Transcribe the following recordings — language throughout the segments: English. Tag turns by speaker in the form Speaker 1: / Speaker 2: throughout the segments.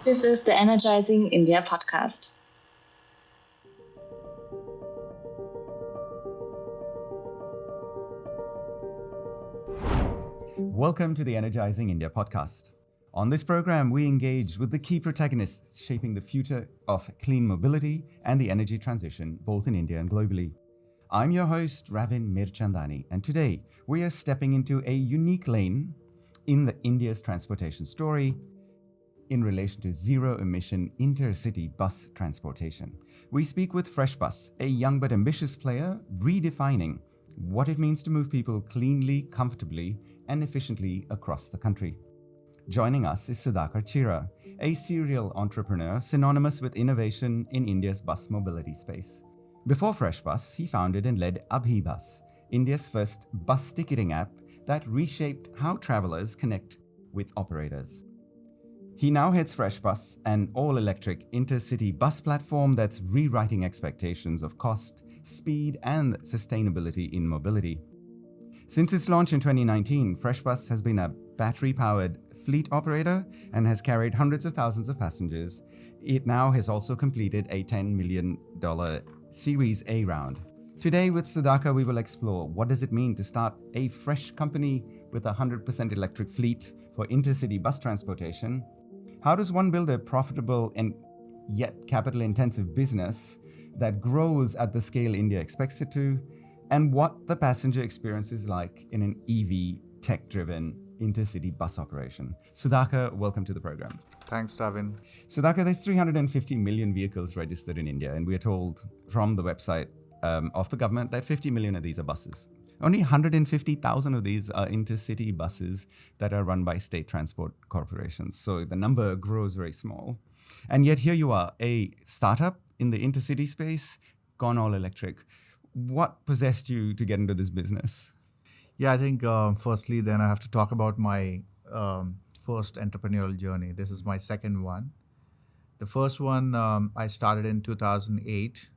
Speaker 1: This is the Energizing India podcast.
Speaker 2: Welcome to the Energizing India podcast. On this program, we engage with the key protagonists shaping the future of clean mobility and the energy transition, both in India and globally. I'm your host, Ravin MIRCHANDANI, and today we are stepping into a unique lane in the India's transportation story in relation to zero-emission intercity bus transportation. We speak with FreshBus, a young but ambitious player, redefining what it means to move people cleanly, comfortably, and efficiently across the country. Joining us is Sudhakar CHIRRA, a serial entrepreneur synonymous with innovation in India's bus mobility space. Before FreshBus, he founded and led AbhiBus, India's first bus ticketing app that reshaped how travelers connect with operators. He now heads FreshBus, an all-electric intercity bus platform that's rewriting expectations of cost, speed, and sustainability in mobility. Since its launch in 2019, FreshBus has been a battery-powered fleet operator and has carried hundreds of thousands of passengers. It now has also completed a $10 million Series A round. Today with Sudhakar, we will explore what does it mean to start a fresh company with a 100% electric fleet for intercity bus transportation. How does one build a profitable and yet capital-intensive business that grows at the scale India expects it to, and what the passenger experience is like in an EV tech-driven intercity bus operation. Sudhakar, welcome to the program.
Speaker 3: Thanks, Ravin.
Speaker 2: Sudhakar, there's 350 million vehicles registered in India, and we are told from the website of the government that 50 million of these are buses. Only 150,000 of these are intercity buses that are run by state transport corporations. So the number grows very small. And yet here you are, a startup in the intercity space, gone all electric. What possessed you to get into this business?
Speaker 3: Yeah, I think firstly, then I have to talk about my first entrepreneurial journey. This is my second one. The first one I started in 2008.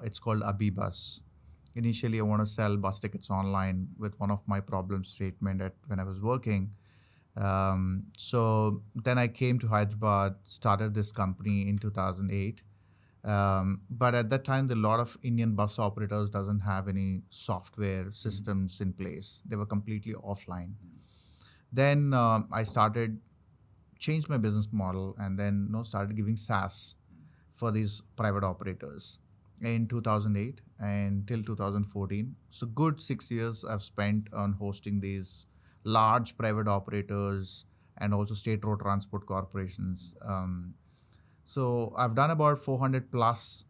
Speaker 3: It's called AbhiBus. Initially, I want to sell bus tickets online with one of my problem statement when I was working. So then I came to Hyderabad, started this company in 2008. But at that time, a lot of Indian bus operators doesn't have any software systems in place. They were completely offline. Then I changed my business model and then started giving SaaS for these private operators in 2008 and till 2014. So good 6 years I've spent on hosting these large private operators and also state road transport corporations. So I've done about 400 plus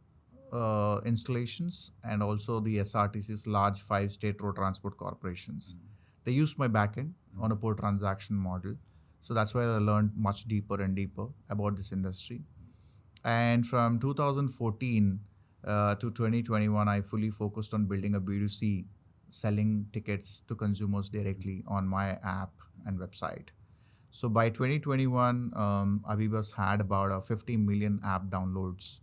Speaker 3: installations and also the SRTC's large 5 state road transport corporations. They use my backend on a per transaction model. So that's where I learned much deeper and deeper about this industry. And from 2014 to 2021, I fully focused on building a B2C, selling tickets to consumers directly on my app and website. So by 2021, AbhiBus had about 50 million app downloads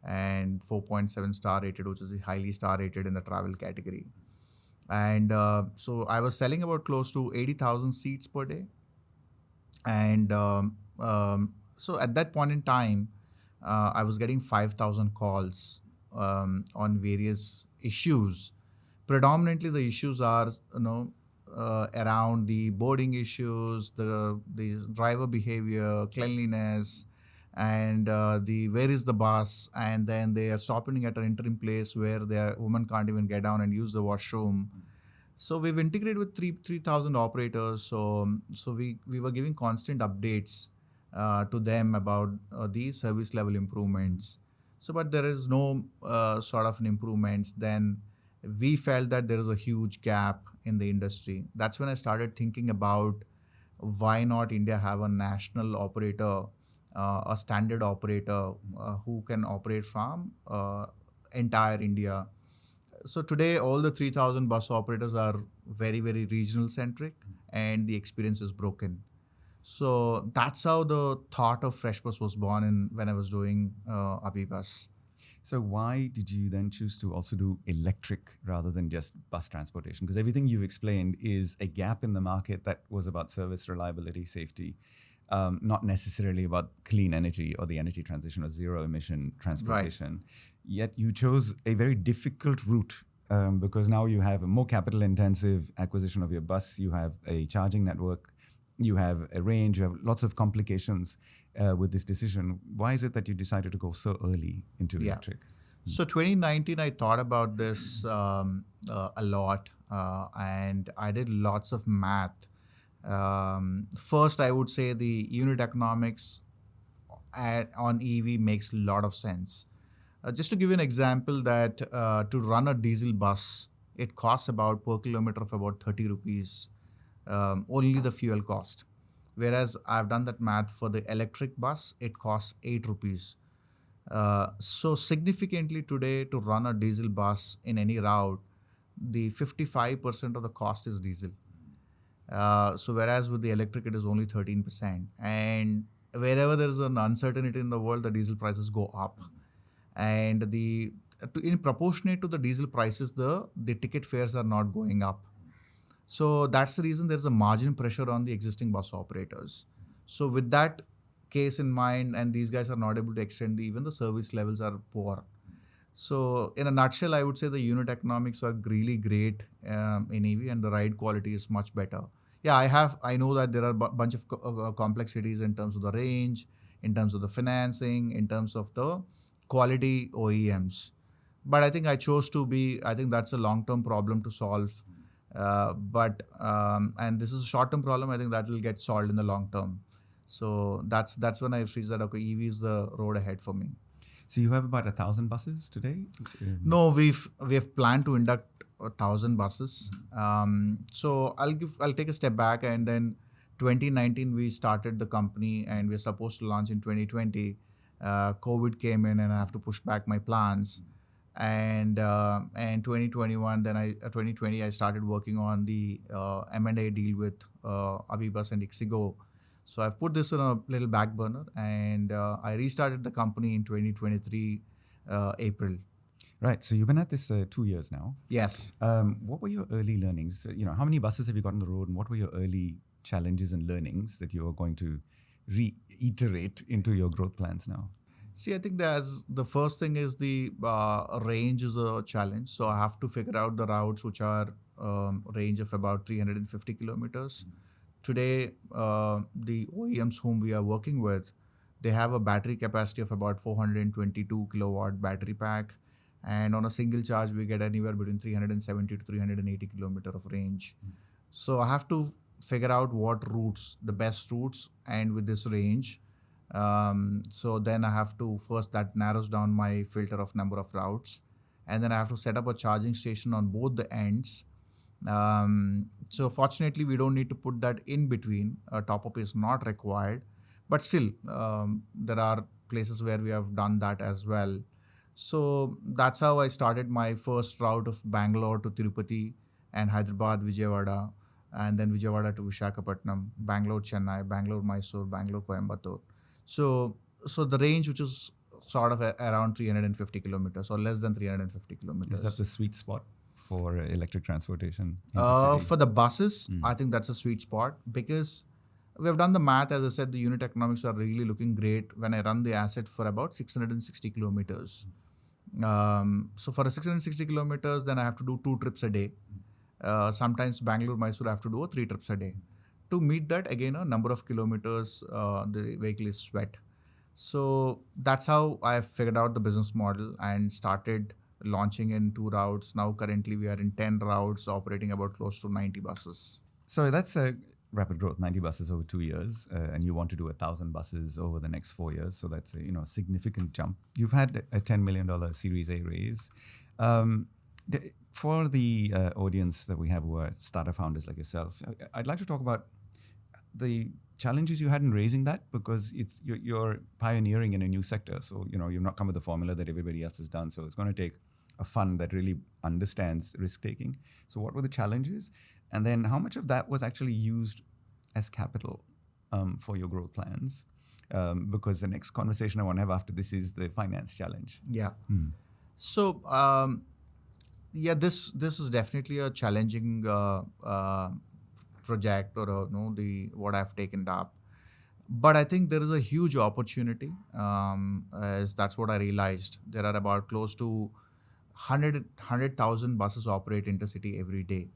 Speaker 3: and 4.7 star rated, which is highly star rated in the travel category. And so I was selling about close to 80,000 seats per day. And so at that point in time, I was getting 5,000 calls on various issues. Predominantly, the issues are, around the boarding issues, the driver behavior, cleanliness, and where is the bus, and then they are stopping at an interim place where the woman can't even get down and use the washroom. So we've integrated with 3,000 operators. So we were giving constant updates to them about these service level improvements. So, but there is no sort of an improvements. Then we felt that there is a huge gap in the industry. That's when I started thinking about why not India have a national operator, a standard operator who can operate from entire India. So today, all the 3,000 bus operators are very, very regional centric and the experience is broken. So that's how the thought of FreshBus was born when I was doing AbhiBus.
Speaker 2: So why did you then choose to also do electric rather than just bus transportation? Because everything you've explained is a gap in the market that was about service, reliability, safety. not necessarily about clean energy or the energy transition or zero emission transportation. Yet you chose a very difficult route because now you have a more capital intensive acquisition of your bus, you have a charging network, you have a range, you have lots of complications with this decision. Why is it that you decided to go so early into electric?
Speaker 3: So 2019, I thought about this a lot, and I did lots of math. First, I would say the unit economics on EV makes a lot of sense. Just to give you an example, that to run a diesel bus, it costs about per kilometer of about 30 rupees, only the fuel cost. Whereas I've done that math for the electric bus, it costs 8 rupees. So significantly today, to run a diesel bus in any route, the 55% of the cost is diesel. So whereas with the electric, it is only 13%. And wherever there is an uncertainty in the world, the diesel prices go up. And in proportionate to the diesel prices, the ticket fares are not going up. So that's the reason there's a margin pressure on the existing bus operators. So with that case in mind, and these guys are not able to extend even the service levels are poor. So in a nutshell, I would say the unit economics are really great in EV, and the ride quality is much better. Yeah, I know that there are a bunch of complexities in terms of the range, in terms of the financing, in terms of the quality OEMs. But I think I think that's a long-term problem to solve. And this is a short-term problem. I think that will get solved in the long term. So that's when I realized that, okay, EV is the road ahead for me.
Speaker 2: So you have about 1,000 buses today?
Speaker 3: No, we've planned to induct 1,000 buses. So I'll take a step back, and then 2019 we started the company, and we're supposed to launch in 2020. COVID came in, and I have to push back my plans. And 2020 I started working on the M&A deal with AbhiBus and Ixigo. So I've put this on a little back burner, and I restarted the company in 2023 April.
Speaker 2: Right. So you've been at this 2 years now.
Speaker 3: Yes.
Speaker 2: What were your early learnings? How many buses have you got on the road, and what were your early challenges and learnings that you are going to reiterate into your growth plans now?
Speaker 3: See, I think the first thing is the range is a challenge. So I have to figure out the routes which are range of about 350 kilometers. Today, the OEMs whom we are working with, they have a battery capacity of about 422 kilowatt battery pack. And on a single charge, we get anywhere between 370 to 380 kilometer of range. So I have to figure out what routes, the best routes, and with this range. So then I have to, first that narrows down my filter of number of routes. And then I have to set up a charging station on both the ends. So fortunately, we don't need to put that in between. A top-up is not required. But still, there are places where we have done that as well. So that's how I started my first route of Bangalore to Tirupati and Hyderabad, Vijayawada, and then Vijayawada to Visakhapatnam, Bangalore, Chennai, Bangalore, Mysore, Bangalore, Coimbatore. So the range, which is sort of around 350 kilometers or less than 350 kilometers.
Speaker 2: Is that the sweet spot for electric transportation?
Speaker 3: For the buses, I think that's a sweet spot, because we have done the math. As I said, the unit economics are really looking great when I run the asset for about 660 kilometers. So for a 660 kilometers, then I have to do 2 trips a day. Sometimes Bangalore, Mysore, I have to do 3 trips a day. To meet that, again, a number of kilometers, the vehicle is sweat. So that's how I figured out the business model and started launching in 2 routes. Now currently we are in 10 routes, operating about close to 90 buses.
Speaker 2: So that's a rapid growth, 90 buses over 2 years, and you want to do 1,000 buses over the next 4 years. So that's a significant jump. You've had a $10 million Series A raise. For the audience that we have who are startup founders like yourself, I'd like to talk about the challenges you had in raising that, because you're pioneering in a new sector. So, you've not come with the formula that everybody else has done. So it's going to take a fund that really understands risk taking. So what were the challenges? And then how much of that was actually used as capital for your growth plans? Because the next conversation I want to have after this is the finance challenge.
Speaker 3: Yeah. So, this is definitely a challenging project, or what I've taken up. But I think there is a huge opportunity, as that's what I realized. There are about close to 100,000 buses operate intercity every day.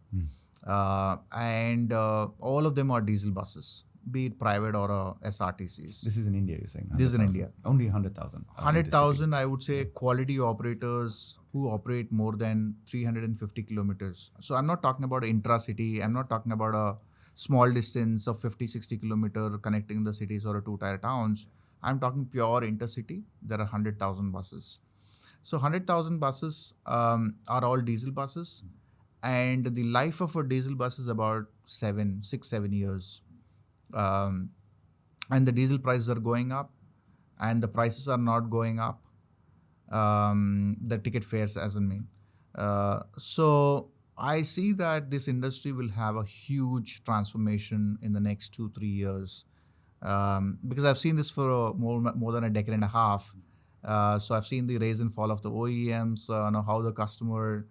Speaker 3: And all of them are diesel buses, be it private or SRTCs.
Speaker 2: This is in India, you're saying?
Speaker 3: This is in
Speaker 2: 100,000.
Speaker 3: India.
Speaker 2: Only 100,000.
Speaker 3: 100,000, I would say, quality operators who operate more than 350 kilometers. So I'm not talking about intra-city. I'm not talking about a small distance of 50, 60 kilometer connecting the cities or a two-tier towns. I'm talking pure intercity. There are 100,000 buses. So 100,000 buses are all diesel buses. And the life of a diesel bus is about 7 years. And the diesel prices are going up, and the prices are not going up. The ticket fares, as I mean. So I see that this industry will have a huge transformation in the next 2-3 years, because I've seen this for more than a decade and a half. So I've seen the rise and fall of the OEMs, how the customer.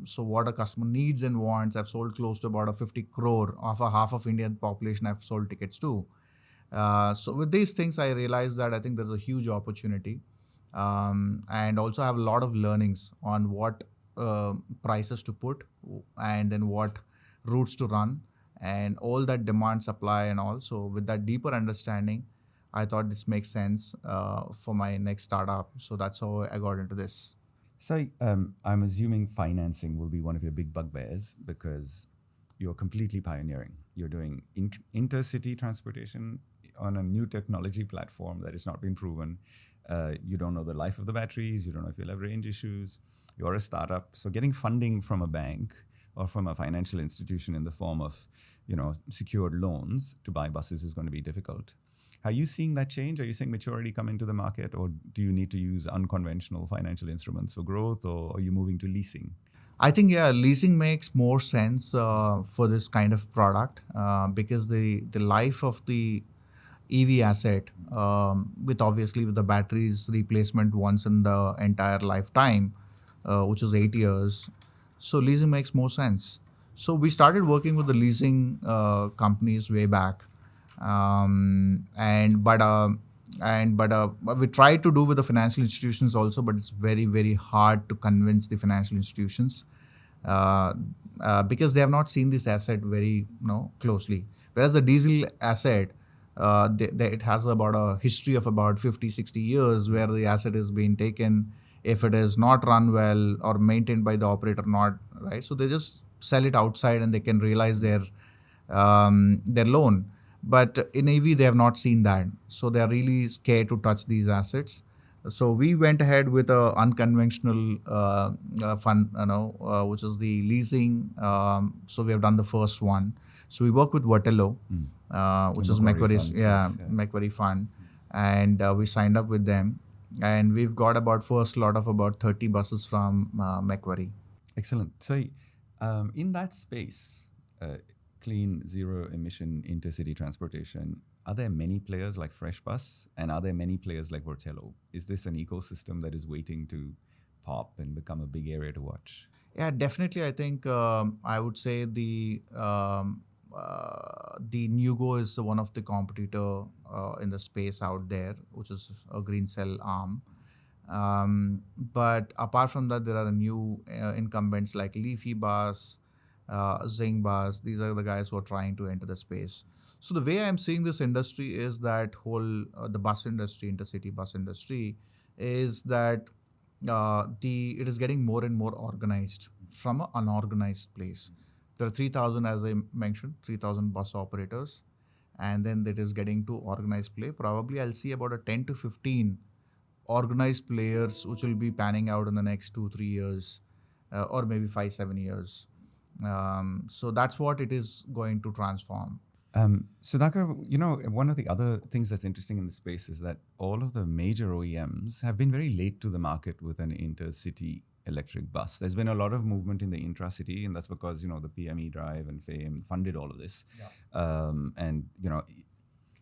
Speaker 3: So what a customer needs and wants. I've sold close to about a 50 crore of a half of Indian population. I've sold tickets to. So with these things, I realized that I think there's a huge opportunity, and also I have a lot of learnings on what prices to put, and then what routes to run, and all that demand, supply, and all. So with that deeper understanding, I thought this makes sense for my next startup. So that's how I got into this.
Speaker 2: So I'm assuming financing will be one of your big bugbears because you're completely pioneering. You're doing intercity transportation on a new technology platform that has not been proven. You don't know the life of the batteries. You don't know if you'll have range issues. You're a startup. So getting funding from a bank or from a financial institution in the form of, secured loans to buy buses is going to be difficult. Are you seeing that change? Are you seeing maturity come into the market, or do you need to use unconventional financial instruments for growth, or are you moving to leasing?
Speaker 3: I think, leasing makes more sense for this kind of product, because the life of the EV asset, with the batteries replacement once in the entire lifetime, which is 8 years. So leasing makes more sense. So we started working with the leasing companies way back. But we try to do with the financial institutions also, but it's very, very hard to convince the financial institutions because they have not seen this asset very closely. Whereas the diesel asset, it has about a history of about 50, 60 years where the asset is being taken. If it is not run well or maintained by the operator, not right, so they just sell it outside and they can realize their loan. But in EV, they have not seen that. So they are really scared to touch these assets. So we went ahead with a unconventional fund, which is the leasing. So we have done the first one. So we work with Vertello, which is Macquarie's, Macquarie fund. And we signed up with them. And we've got about first lot of about 30 buses from Macquarie.
Speaker 2: Excellent. So in that space, clean, zero-emission intercity transportation, are there many players like FreshBus, and are there many players like Vertello? Is this an ecosystem that is waiting to pop and become a big area to watch?
Speaker 3: Yeah, definitely. I think I would say the Nugo is one of the competitor in the space out there, which is a green cell arm. But apart from that, there are new incumbents like Leafy Bus, Zing Bus. These are the guys who are trying to enter the space. So the way I'm seeing this industry is that whole the bus industry, intercity bus industry, is that it is getting more and more organized from an unorganized place. There are 3,000, as I mentioned, 3,000 bus operators, and then that is getting to organized play. Probably I'll see about a 10 to 15 organized players which will be panning out in the next 2-3 years, or maybe 5-7 years. So that's what it is going to transform.
Speaker 2: Sudhakar, one of the other things that's interesting in the space is that all of the major OEMs have been very late to the market with an intercity electric bus. There's been a lot of movement in the intracity, and that's because, the PME drive and FAME funded all of this. Yeah.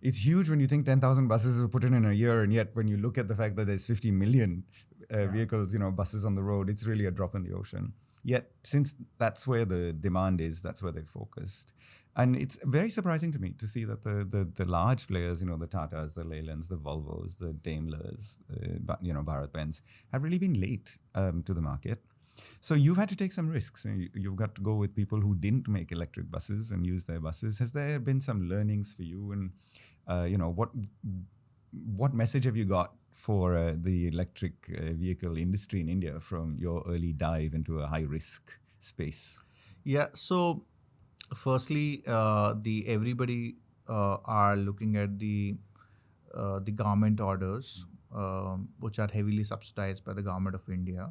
Speaker 2: It's huge when you think 10,000 buses were put in a year, and yet when you look at the fact that there's 50 million vehicles, buses on the road, it's really a drop in the ocean. Yet, since that's where the demand is, that's where they're focused. And it's very surprising to me to see that the large players, the Tatas, the Leylands, the Volvos, the Daimlers, Bharat Benz, have really been late to the market. So you've had to take some risks. You've got to go with people who didn't make electric buses and use their buses. Has there been some learnings for you? And, what message have you got for the electric vehicle industry in India from your early dive into a high-risk space?
Speaker 3: Yeah. So, firstly, the everybody are looking at the government orders, which are heavily subsidized by the government of India,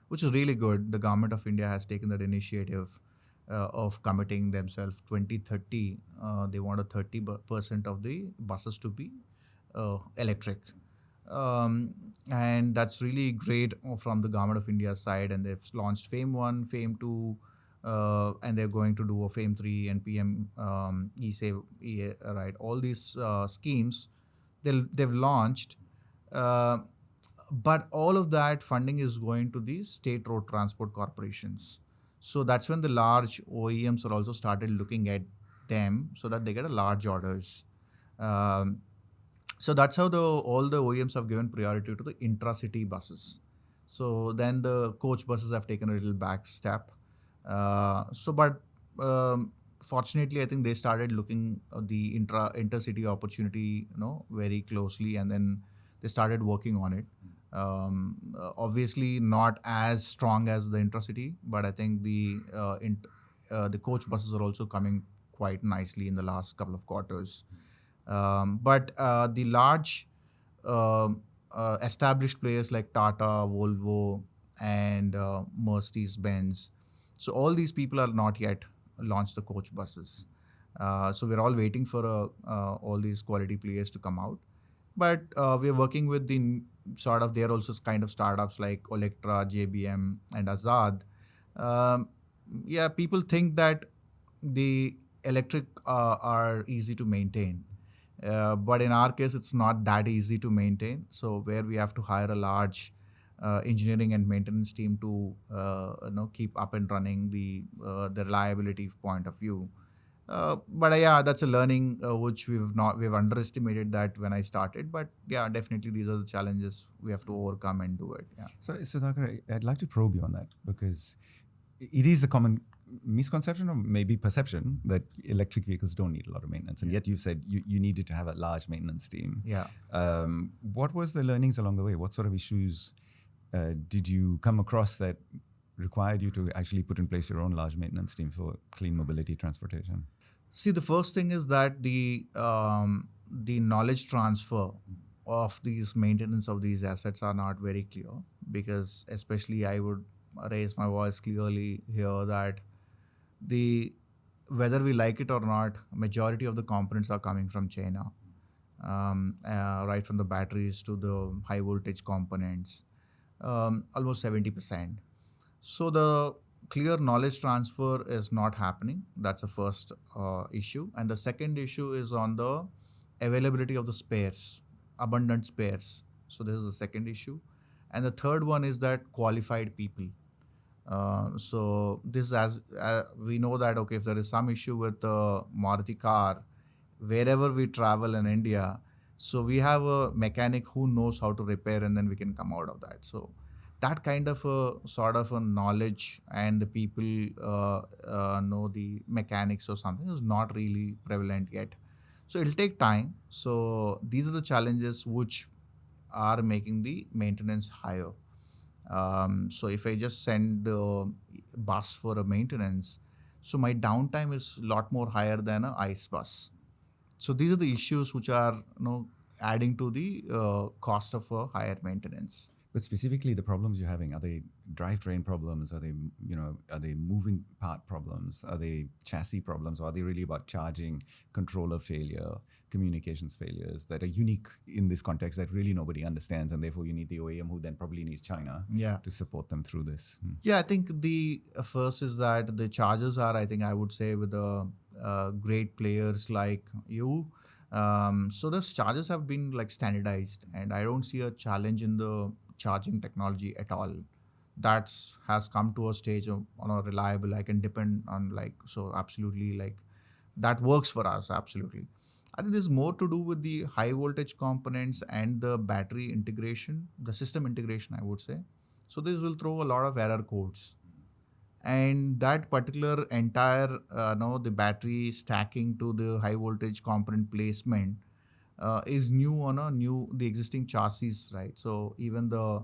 Speaker 3: which is really good. The government of India has taken that initiative of committing themselves 2030. They want a 30% of the buses to be electric. And that's really great from the government of India's side. And they've launched Phase 1, Phase 2, and they're going to do a Phase 3 and PM e-save, right? All these schemes they've launched. But all of that funding is going to the state road transport corporations. So that's when the large OEMs are also started looking at them so that they get a large orders. Um, so that's how all the OEMs have given priority to the intra-city buses. So then the coach buses have taken a little back step. But fortunately, I think they started looking at the intercity opportunity, very closely, and then they started working on it. Obviously, not as strong as the intracity, but I think the coach buses are also coming quite nicely in the last couple of quarters. But the large established players like Tata, Volvo, and Mercedes-Benz, so all these people are not yet launched the coach buses. So we're all waiting for all these quality players to come out. But we're working with they're also kind of startups like Electra, JBM, and Azad. People think that the electric are easy to maintain. But in our case, it's not that easy to maintain. So where we have to hire a large engineering and maintenance team to keep up and running the reliability point of view. But that's a learning which we've underestimated that when I started. But yeah, definitely these are the challenges we have to overcome and do it. Yeah.
Speaker 2: So Sudhakar, I'd like to probe you on that because it is a common misconception or maybe perception that electric vehicles don't need a lot of maintenance, and yet you said you needed to have a large maintenance team.
Speaker 3: Yeah.
Speaker 2: What was the learnings along the way? What sort of issues did you come across that required you to actually put in place your own large maintenance team for clean mobility transportation?
Speaker 3: See, the first thing is that the knowledge transfer of these maintenance of these assets are not very clear, because especially I would raise my voice clearly here that whether we like it or not, majority of the components are coming from China, right from the batteries to the high voltage components, almost 70%. So the clear knowledge transfer is not happening. That's the first issue. And the second issue is on the availability of the spares, abundant spares. So this is the second issue. And the third one is that qualified people. So this, as we know that, okay, if there is some issue with the Maruti car, wherever we travel in India, so we have a mechanic who knows how to repair, and then we can come out of that. So that kind of a sort of a knowledge and the people know the mechanics or something is not really prevalent yet. So it'll take time. So these are the challenges which are making the maintenance higher. So if I just send the bus for a maintenance, so my downtime is a lot more higher than an ICE bus. So these are the issues which are adding to the cost of a higher maintenance.
Speaker 2: But specifically, the problems you're having, are they drivetrain problems? Are they moving part problems? Are they chassis problems? Or are they really about charging, controller failure, communications failures that are unique in this context that really nobody understands, and therefore you need the OEM who then probably needs China to support them through this?
Speaker 3: Yeah, I think the first is that the charges are, I would say, with the great players like you. So the charges have been like standardized, and I don't see a challenge in the charging technology at all. that's has come to a stage of on a reliable. I can depend on so absolutely that works for us absolutely. I think there's more to do with the high voltage components and the battery integration, the system integration, I would say. So this will throw a lot of error codes, and that particular entire no the battery stacking to the high voltage component placement is new on a new the existing chassis, right? So even the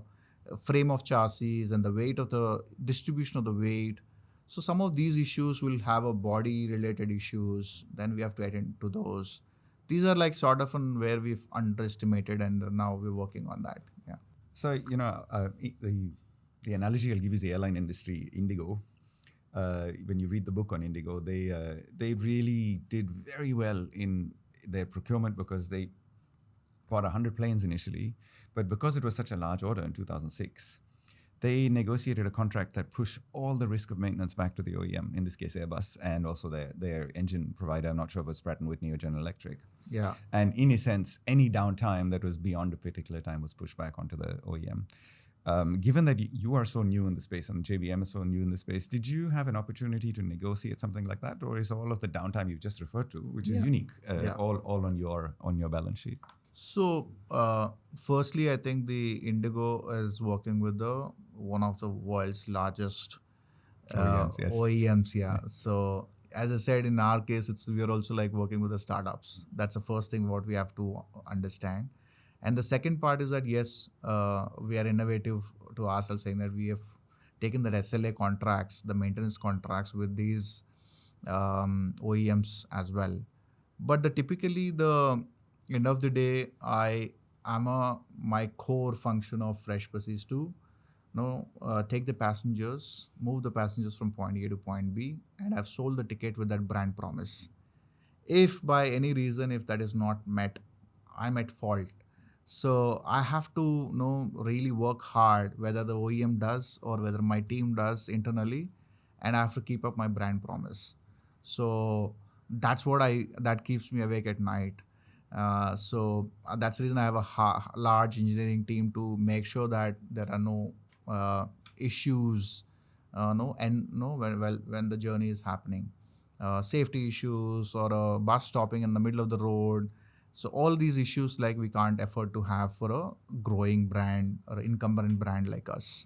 Speaker 3: frame of chassis and the weight of the distribution of the weight, so some of these issues will have a body related issues, then we have to attend to those. These are sort of where we've underestimated, and now we're working on that. Yeah.
Speaker 2: So, the analogy I'll give is the airline industry, Indigo. When you read the book on Indigo, they really did very well in their procurement because they bought 100 planes initially, but because it was such a large order in 2006, they negotiated a contract that pushed all the risk of maintenance back to the OEM, in this case Airbus, and also their engine provider. I'm not sure if it was Pratt & Whitney or General Electric.
Speaker 3: Yeah.
Speaker 2: And in a sense, any downtime that was beyond a particular time was pushed back onto the OEM. Given that you are so new in the space and JBM is so new in the space, did you have an opportunity to negotiate something like that, or is all of the downtime you've just referred to, which is unique, all on your balance sheet?
Speaker 3: So, firstly, I think the Indigo is working with one of the world's largest
Speaker 2: OEMs, yes.
Speaker 3: OEMs. Yeah. So, as I said, in our case, we are also working with the startups. That's the first thing what we have to understand. And the second part is that yes, we are innovative to ourselves, saying that we have taken the SLA contracts, the maintenance contracts with these OEMs as well. But typically the end of the day, my core function of FreshBus is to take the passengers, move the passengers from point A to point B, and I've sold the ticket with that brand promise. If by any reason, if that is not met, I'm at fault. So I have to really work hard, whether the OEM does or whether my team does internally, and I have to keep up my brand promise. So that's that keeps me awake at night. So that's the reason I have a large engineering team to make sure that there are no issues, when the journey is happening, safety issues or a bus stopping in the middle of the road. So all these issues we can't afford to have for a growing brand or incumbent brand like us.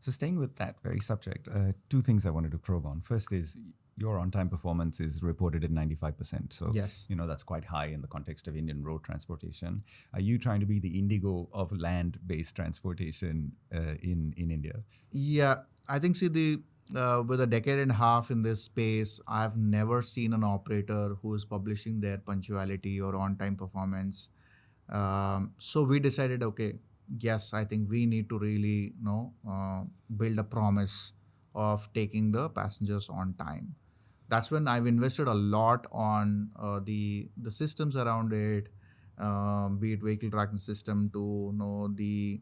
Speaker 2: So staying with that very subject, two things I wanted to probe on. First is your on-time performance is reported at 95%. So
Speaker 3: yes,
Speaker 2: that's quite high in the context of Indian road transportation. Are you trying to be the Indigo of land-based transportation in India?
Speaker 3: Yeah, I think with a decade and a half in this space, I've never seen an operator who is publishing their punctuality or on-time performance. So we decided, okay, yes, I think we need to really build a promise of taking the passengers on time. That's when I've invested a lot on the systems around it, be it vehicle tracking system to know the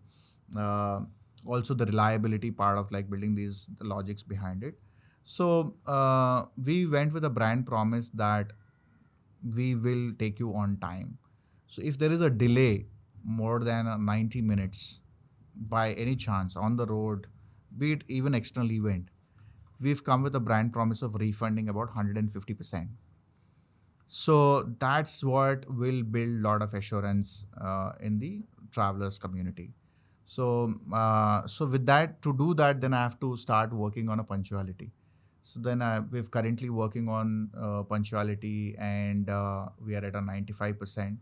Speaker 3: also the reliability part of building the logics behind it. So we went with a brand promise that we will take you on time. So if there is a delay more than 90 minutes by any chance on the road, be it even external event, we've come with a brand promise of refunding about 150%. So that's what will build a lot of assurance in the travelers community. So with that, to do that, then I have to start working on a punctuality. So then we're currently working on punctuality, and we are at a 95%.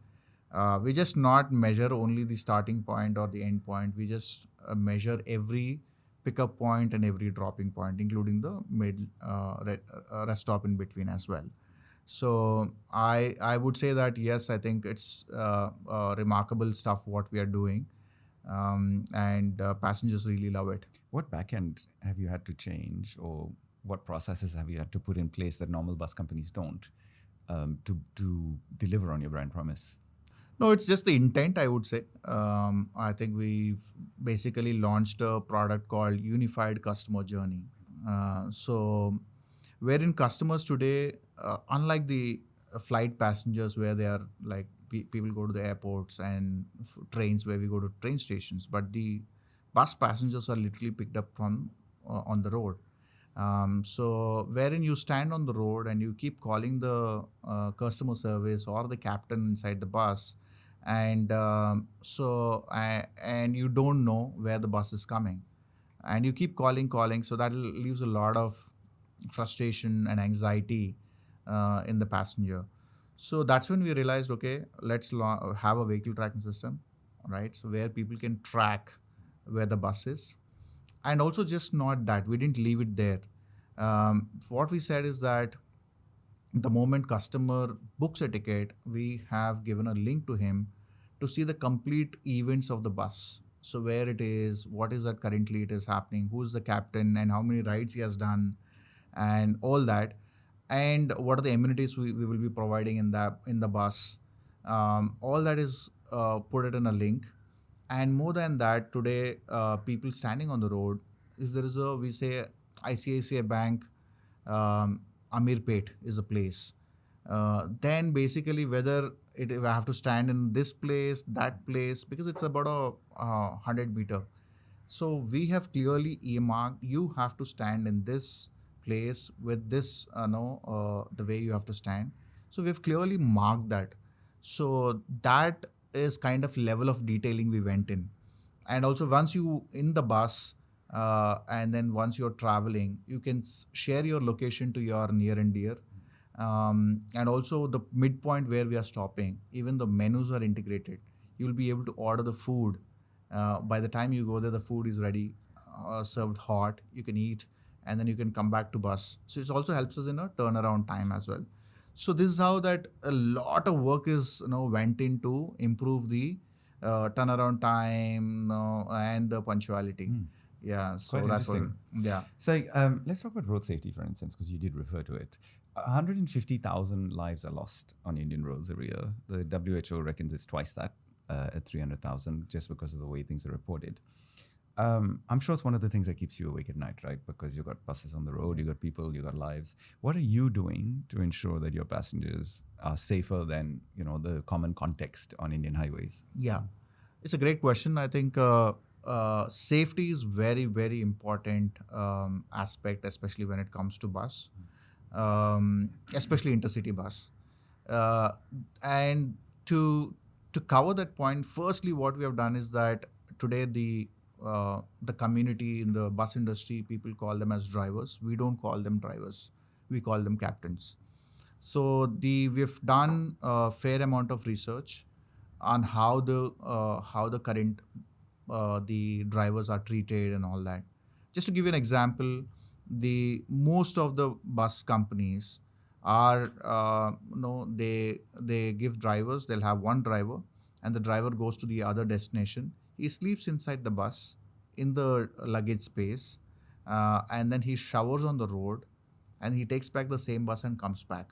Speaker 3: We just not measure only the starting point or the end point. We just measure every pickup point and every dropping point, including the mid rest stop in between as well. So I would say that yes, I think it's remarkable stuff what we are doing. And passengers really love it.
Speaker 2: What backend have you had to change, or what processes have you had to put in place that normal bus companies don't to deliver on your brand promise?
Speaker 3: No, it's just the intent, I would say. I think we've basically launched a product called Unified Customer Journey. So wherein customers today, unlike the flight passengers where they are people go to the airports and trains where we go to train stations, but bus passengers are literally picked up from on the road. So wherein you stand on the road and you keep calling the customer service or the captain inside the bus, and and you don't know where the bus is coming, and you keep calling, so that leaves a lot of frustration and anxiety in the passenger. So that's when we realized, okay, let's have a vehicle tracking system, right? So where people can track where the bus is. And also, just not that, we didn't leave it there. What we said is that the moment customer books a ticket, we have given a link to him to see the complete events of the bus. So where it is, what is that currently it is happening, who is the captain, and how many rides he has done, and all that, and what are the amenities we will be providing in the bus. All that is put it in a link. And more than that, today people standing on the road, if there is we say ICICI Bank, Amirpet is a place. Then basically whether if I have to stand in this place, that place, because it's about a 100 meter. So we have clearly earmarked, you have to stand in this place with this, the way you have to stand. So we have clearly marked that. So that is kind of level of detailing we went in. And also once you in the bus, and then once you're traveling, you can share your location to your near and dear. And also the midpoint where we are stopping, even the menus are integrated. You'll be able to order the food. By the time you go there, the food is ready, served hot. You can eat, and then you can come back to bus. So it also helps us in a turnaround time as well. So this is how that a lot of work is went into improve the turnaround time, and the punctuality. Yeah, so
Speaker 2: Quite
Speaker 3: that's what.
Speaker 2: interesting.
Speaker 3: Yeah.
Speaker 2: So let's talk about road safety, for instance, because you did refer to it. 150,000 lives are lost on Indian roads every year. The WHO reckons it's twice that, at 300,000, just because of the way things are reported. I'm sure it's one of the things that keeps you awake at night, right? Because you've got buses on the road, you've got people, you've got lives. What are you doing to ensure that your passengers are safer than the common context on Indian highways?
Speaker 3: Yeah, it's a great question. I think safety is very, very important aspect, especially when it comes to bus, especially intercity bus. Uh, and to cover that point, firstly, what we have done is that today the community in the bus industry, people call them as drivers. We don't call them drivers. We call them captains. So we've done a fair amount of research on how the current the drivers are treated and all that. Just to give you an example, the most of the bus companies are they give drivers. They'll have one driver, and the driver goes to the other destination. He sleeps inside the bus in the luggage space, and then he showers on the road, and he takes back the same bus and comes back.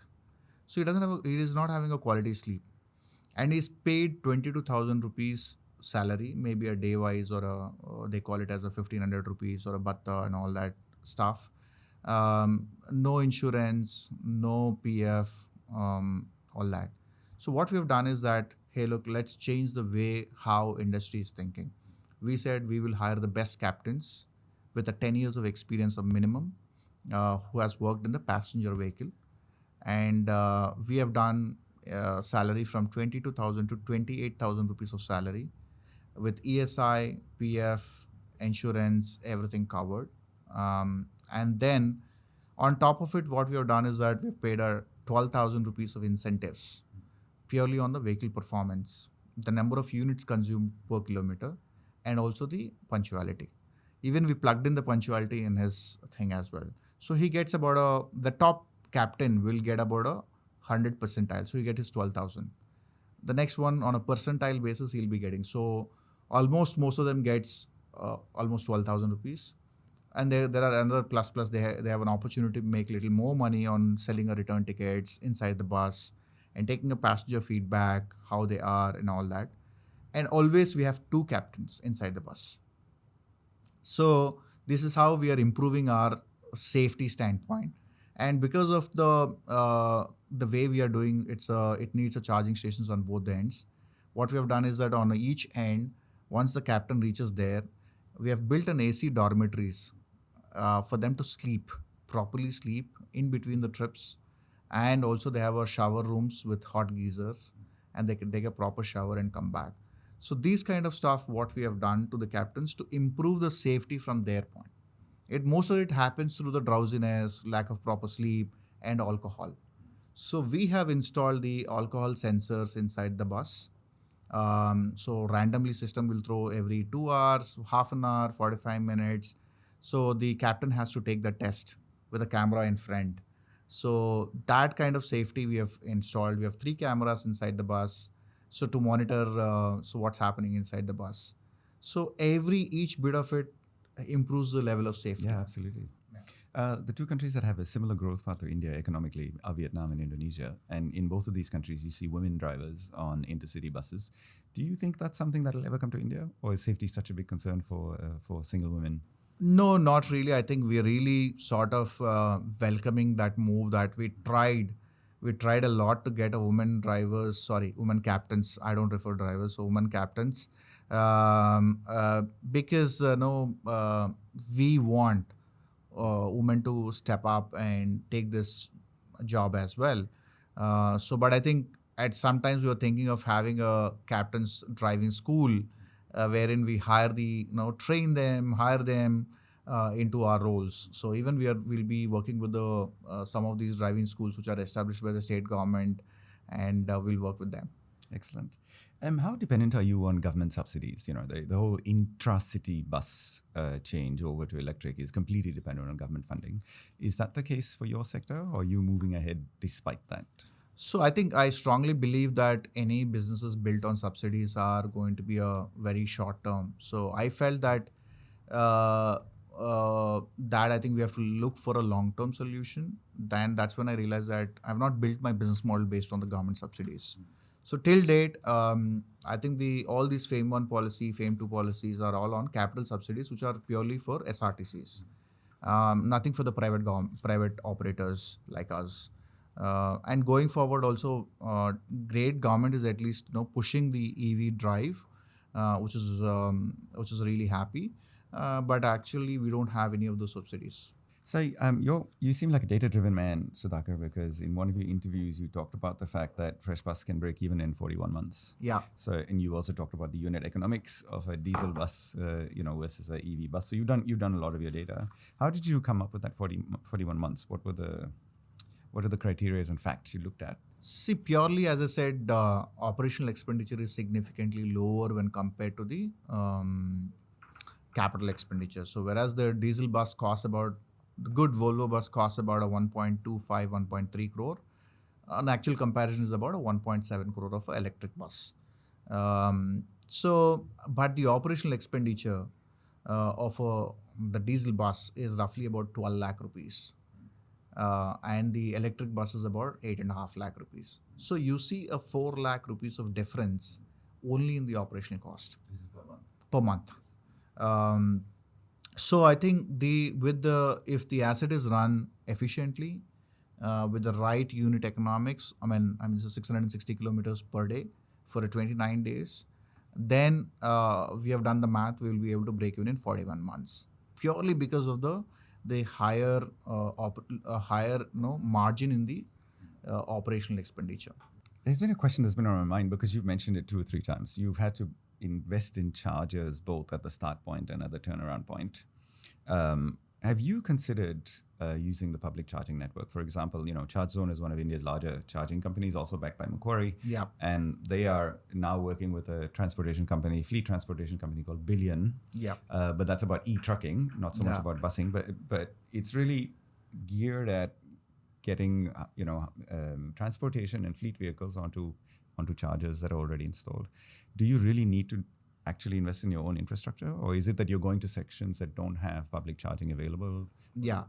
Speaker 3: So he is not having a quality sleep, and he's paid 22,000 rupees salary, maybe a day wise, or they call it as a 1,500 rupees or a batta and all that stuff. No insurance, no PF, all that. So what we have done is that, hey, look, let's change the way how industry is thinking. We said we will hire the best captains with a 10 years of experience of minimum, who has worked in the passenger vehicle. And we have done salary from 22,000 to 28,000 rupees of salary with ESI, PF, insurance, everything covered. And then on top of it, what we have done is that we've paid our 12,000 rupees of incentives purely on the vehicle performance, the number of units consumed per kilometer, and also the punctuality. Even we plugged in the punctuality in his thing as well. So he gets about the top captain will get about 100 percentile. So he get his 12,000. The next one on a percentile basis he'll be getting. So almost most of them gets almost 12,000 rupees. And there are another plus. They have an opportunity to make little more money on selling a return tickets inside the bus and taking a passenger feedback, how they are and all that. And always we have two captains inside the bus. So this is how we are improving our safety standpoint. And because of the way we are doing, it needs a charging stations on both the ends. What we have done is that on each end, once the captain reaches there, We have built an AC dormitories for them to properly sleep in between the trips. And also they have a shower rooms with hot geysers, and they can take a proper shower and come back. So these kind of stuff, what we have done to the captains to improve the safety from their point. Most of it happens through the drowsiness, lack of proper sleep, and alcohol. So we have installed the alcohol sensors inside the bus. So randomly system will throw every 2 hours, half an hour, 45 minutes. So the captain has to take the test with a camera in front. So that kind of safety we have installed. We have 3 cameras inside the bus. So to monitor so what's happening inside the bus. So each bit of it improves the level of safety.
Speaker 2: Yeah, absolutely. The two countries that have a similar growth path to India economically are Vietnam and Indonesia. And in both of these countries, you see women drivers on intercity buses. Do you think that's something that will ever come to India? Or is safety such a big concern for single women?
Speaker 3: No, not really. I think we're really sort of welcoming that move that we tried. We tried a lot to get women captains. I don't refer drivers, so women captains. Because we want women to step up and take this job as well. But I think at sometimes we were thinking of having a captain's driving school, wherein we train them, hire them into our roles. So even we'll be working with some of these driving schools which are established by the state government, and we'll work with them.
Speaker 2: Excellent. How dependent are you on government subsidies? The whole intra-city bus change over to electric is completely dependent on government funding. Is that the case for your sector, or are you moving ahead despite that?
Speaker 3: So I think I strongly believe that any businesses built on subsidies are going to be a very short term. So I felt that I think we have to look for a long-term solution. Then that's when I realized that I've not built my business model based on the government subsidies. So till date, I think all these FAME 1 policy, FAME 2 policies are all on capital subsidies, which are purely for SRTCs. Nothing for the private operators like us. And going forward also, great government is at least pushing the EV drive, which is really happy. But actually, we don't have any of those subsidies.
Speaker 2: So you seem like a data-driven man, Sudhakar, because in one of your interviews, you talked about the fact that FreshBus can break even in 41 months.
Speaker 3: Yeah.
Speaker 2: And you also talked about the unit economics of a diesel bus, versus an EV bus. So you've done a lot of your data. How did you come up with that 41 months? What are the criteria and facts you looked at?
Speaker 3: See, purely as I said, operational expenditure is significantly lower when compared to the capital expenditure. So whereas the diesel bus costs the good Volvo bus costs about a 1.25, 1.3 crore. An actual comparison is about a 1.7 crore of an electric bus. But the operational expenditure of the diesel bus is roughly about 12 lakh rupees. And the electric bus is about 8.5 lakh rupees. So you see a 4 lakh rupees of difference only in the operational cost.
Speaker 2: This is
Speaker 3: per month. So I think if the asset is run efficiently with the right unit economics, I mean it's 660 kilometers per day for 29 days, then we have done the math. We will be able to break even in 41 months purely because of the higher margin in the operational expenditure.
Speaker 2: There's been a question that's been on my mind because you've mentioned it 2 or 3 times. You've had to invest in chargers both at the start point and at the turnaround point. Have you considered using the public charging network? For example, ChargeZone is one of India's larger charging companies, also backed by Macquarie.
Speaker 3: Yeah.
Speaker 2: And they are now working with a fleet transportation company called Billion.
Speaker 3: Yeah.
Speaker 2: But that's about e-trucking, not so much about busing. But it's really geared at getting transportation and fleet vehicles onto chargers that are already installed. Do you really need to actually invest in your own infrastructure, or is it that you're going to sections that don't have public charging available?
Speaker 3: Yeah.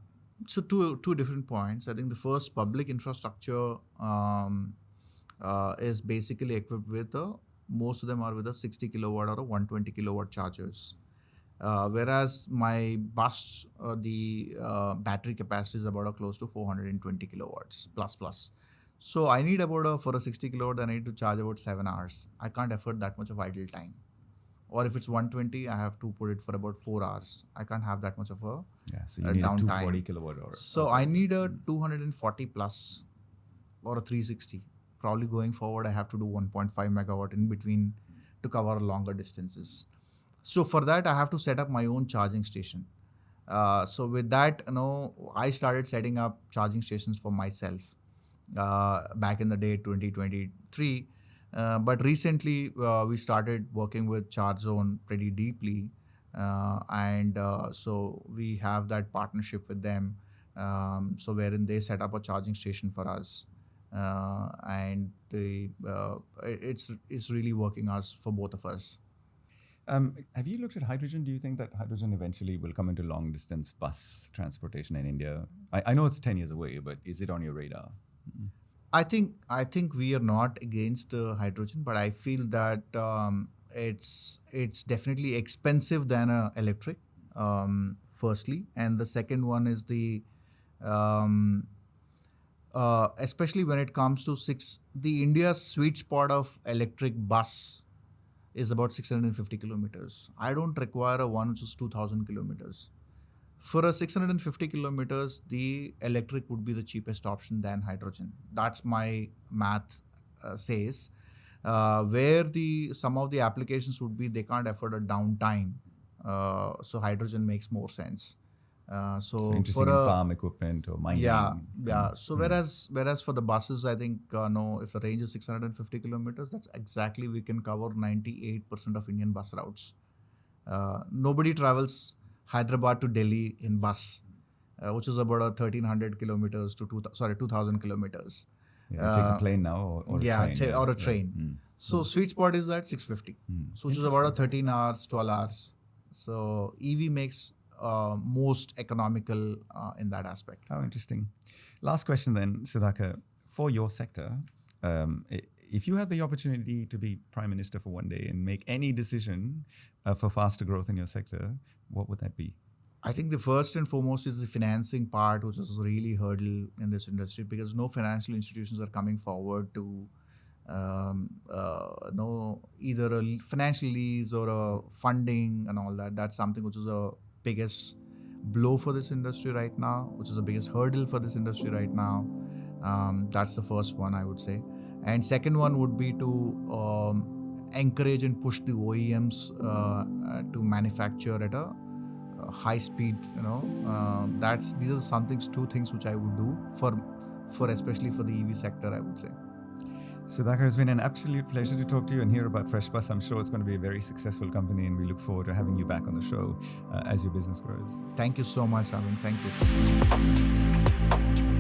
Speaker 3: So two different points. I think the first, public infrastructure is basically equipped with most of them are with a 60 kilowatt or a 120 kilowatt chargers. Whereas my bus, the battery capacity is about close to 420 kilowatts plus. So I need for a 60 kilowatt, I need to charge about 7 hours. I can't afford that much of idle time. Or if it's 120, I have to put it for about 4 hours. I can't have that much of a
Speaker 2: So you need a
Speaker 3: downtime.
Speaker 2: 240 kilowatt hour.
Speaker 3: So I need a 240 plus or a 360. Probably going forward, I have to do 1.5 megawatt in between to cover longer distances. So for that, I have to set up my own charging station. So with that, I started setting up charging stations for myself back in the day, 2023. But recently, we started working with ChargeZone pretty deeply. So we have that partnership with them. So wherein they set up a charging station for us. It's really working us for both of us.
Speaker 2: Have you looked at hydrogen? Do you think that hydrogen eventually will come into long distance bus transportation in India? I know it's 10 years away, but is it on your radar?
Speaker 3: I think we are not against hydrogen, but I feel that it's definitely expensive than electric. Firstly, and the second one is the especially when it comes to the India's sweet spot of electric bus is about 650 kilometers. I don't require a one which is 2,000 kilometers. For a 650 kilometers, the electric would be the cheapest option than hydrogen. That's my math says. Where some of the applications would be they can't afford a downtime. So hydrogen makes more sense.
Speaker 2: So interesting in farm equipment or mining.
Speaker 3: Yeah. So whereas for the buses, I think if the range is 650 kilometers, that's exactly we can cover 98% of Indian bus routes. Nobody travels Hyderabad to Delhi in bus, which is about 1,300 kilometers to 2,000 kilometers.
Speaker 2: Yeah, take a plane now or a train.
Speaker 3: Or a train. So sweet spot is that 650, so which is about 13 hours, 12 hours. So EV makes most economical in that aspect.
Speaker 2: How interesting. Last question then, Sudhakar. For your sector, if you had the opportunity to be Prime Minister for one day and make any decision for faster growth in your sector, what would that be?
Speaker 3: I think the first and foremost is the financing part, which is really hurdle in this industry because no financial institutions are coming forward to either a financial lease or a funding and all that. That's something which is a biggest blow for this industry right now, which is the biggest hurdle for this industry right now. That's the first one, I would say. And second one would be to encourage and push the OEMs to manufacture at a high speed. These are two things which I would do for especially for the EV sector, I would say.
Speaker 2: Sudhakar, it's been an absolute pleasure to talk to you and hear about FreshBus. I'm sure it's going to be a very successful company, and we look forward to having you back on the show as your business grows.
Speaker 3: Thank you so much, Ravin. Thank you.